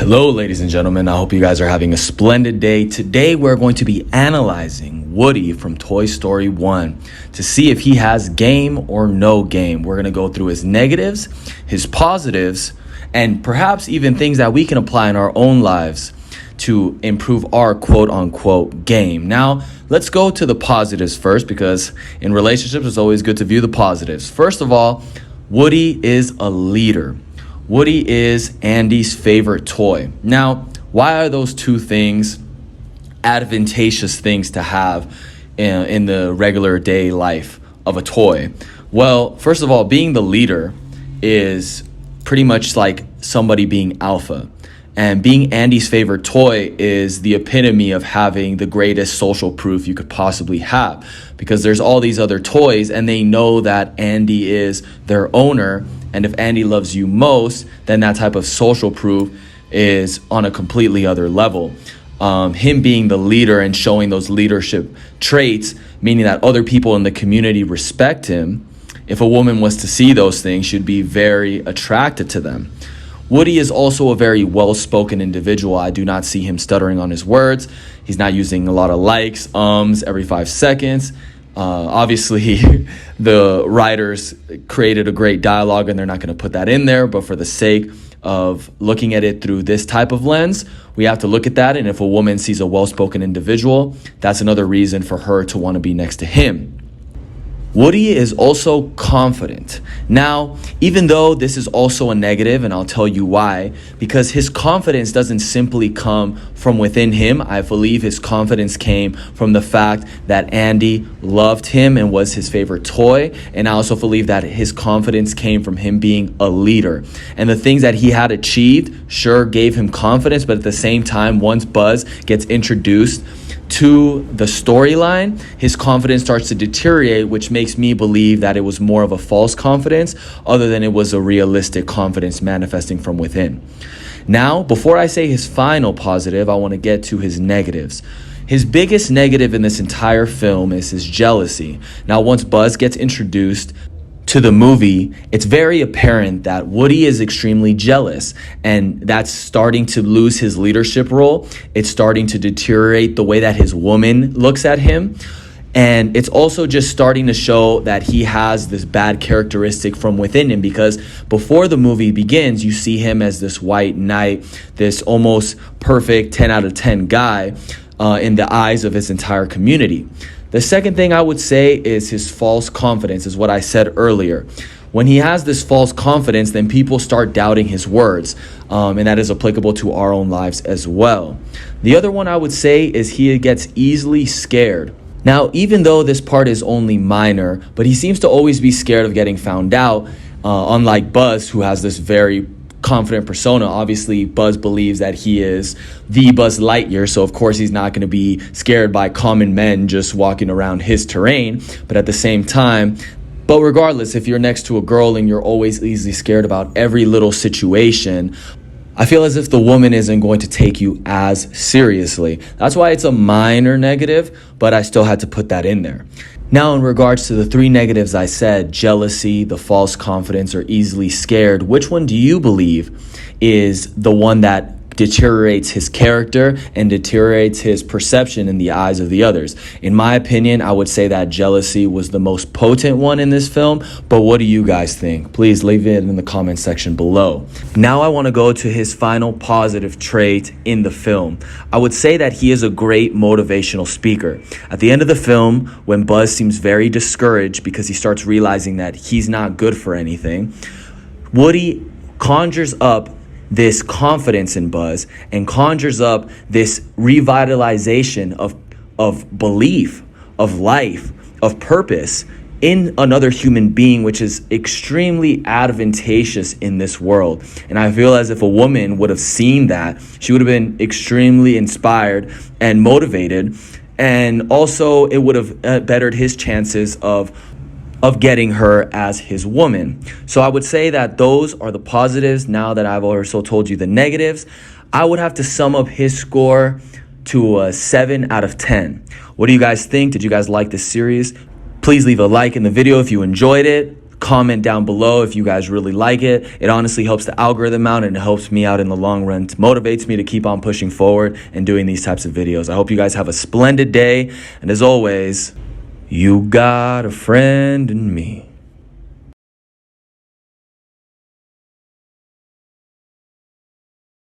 Hello, ladies and gentlemen. I hope you guys are having a splendid day. Today, we're going to be analyzing Woody from Toy Story 1 to see if he has game or no game. We're going to go through his negatives, his positives, and perhaps even things that we can apply in our own lives to improve our quote-unquote game. Now, let's go to the positives first, because in relationships, it's always good to view the positives. First of all, Woody is a leader. Woody is Andy's favorite toy. Now, why are those two things advantageous things to have in the regular day life of a toy? Well, first of all, being the leader is pretty much like somebody being alpha. And being Andy's favorite toy is the epitome of having the greatest social proof you could possibly have, because there's all these other toys and they know that Andy is their owner. And if Andy loves you most, then that type of social proof is on a completely other level. Him being the leader and showing those leadership traits, meaning that other people in the community respect him. If a woman was to see those things, she'd be very attracted to them. Woody is also a very well-spoken individual. I do not see him stuttering on his words. He's not using a lot of likes, every 5 seconds. Obviously, the writers created a great dialogue and they're not going to put that in there. But for the sake of looking at it through this type of lens, we have to look at that. And if a woman sees a well-spoken individual, that's another reason for her to want to be next to him. Woody is also confident. Now, even though this is also a negative, and I'll tell you why, because his confidence doesn't simply come from within him. I believe his confidence came from the fact that Andy loved him and was his favorite toy. And I also believe that his confidence came from him being a leader. And the things that he had achieved sure gave him confidence, but at the same time, once Buzz gets introduced to the storyline, his confidence starts to deteriorate, which makes me believe that it was more of a false confidence other than it was a realistic confidence manifesting from within. Now, before I say his final positive, I want to get to his negatives. His biggest negative in this entire film is his jealousy. Now, once Buzz gets introduced to the movie, it's very apparent that Woody is extremely jealous, and that's starting to lose his leadership role. It's starting to deteriorate the way that his woman looks at him. And it's also just starting to show that he has this bad characteristic from within him, because before the movie begins, you see him as this white knight, this almost perfect 10 out of 10 guy in the eyes of his entire community. The second thing I would say is his false confidence, is what I said earlier. When he has this false confidence, then people start doubting his words, and that is applicable to our own lives as well. The other one I would say is he gets easily scared. Now, even though this part is only minor, but he seems to always be scared of getting found out, unlike Buzz, who has this very confident persona. Obviously, Buzz believes that he is the Buzz Lightyear, so of course he's not going to be scared by common men just walking around his terrain. But at the same time, regardless, if you're next to a girl and you're always easily scared about every little situation, I feel as if the woman isn't going to take you as seriously. That's why it's a minor negative, but I still had to put that in there. Now, in regards to the three negatives I said, jealousy, the false confidence, or easily scared, which one do you believe is the one that deteriorates his character and deteriorates his perception in the eyes of the others? In my opinion, I would say that jealousy was the most potent one in this film, but what do you guys think? Please leave it in the comment section below. Now I want to go to his final positive trait in the film. I would say that he is a great motivational speaker. At the end of the film, when Buzz seems very discouraged because he starts realizing that he's not good for anything, Woody conjures up this confidence in Buzz and conjures up this revitalization of belief, of life, of purpose in another human being, which is extremely advantageous in this world. And I feel as if a woman would have seen that, she would have been extremely inspired and motivated, and also it would have bettered his chances of getting her as his woman. So I would say that those are the positives. Now that I've also told you the negatives, I would have to sum up his score to a 7 out of 10. What do you guys think? Did you guys like this series? Please leave a like in the video if you enjoyed it. Comment down below if you guys really like it. It honestly helps the algorithm out, and it helps me out in the long run. It motivates me to keep on pushing forward and doing these types of videos. I hope you guys have a splendid day. And as always, you got a friend in me.